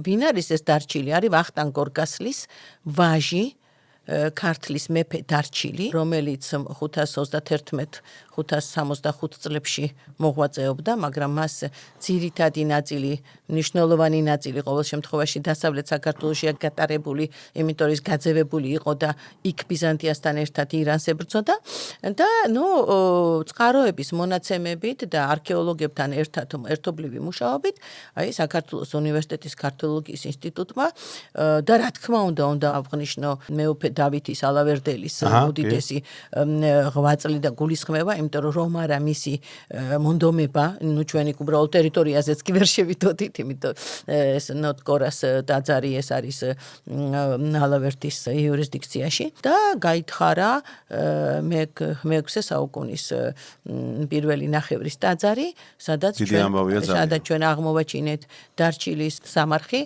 ვინ არის ეს დარჩილი? არის ვახტანგ გორგასლის ვაჟი, ქართლის მეფე დარჩილი, რომელიც 535 წლებში მოღვაწეობდა, მაგრამ მას ძირითადი ნაწილი, მნიშვნელოვანი ნაწილი ყოველ შემთხვევაში დასავლეთ საქართველოშია გატარებული, იმიტომ ის გაძევებული იყო და იქ ბიზანტიასთან ერთად ირანს ებრძოდა და წყაროების მონაცემებით და არქეოლოგებთან ერთობლივი მუშაობით, აი საქართველოს უნივერსიტეტის ქართოლოგიის ინსტიტუტმა და რა თქმა უნდა აღნიშნო მეუფე დავითის ალავერდელის უდიდესი ღვაწლი და გულისხმება, იმიტომ რომ არა მისი მონდომება, ჩვენი უბრალოდ ტერიტორიაზეც კი ვერ შევიდოდით, იმიტომ ეს ნოტკორას ტაძარი ეს არის ალავერდის იურისდიქციაში და გაითხარა მე-6 საუკუნის პირველი ნახევრის ტაძარი, სადაც ჩვენ აღმოვაჩინეთ დარჩილის სამარხი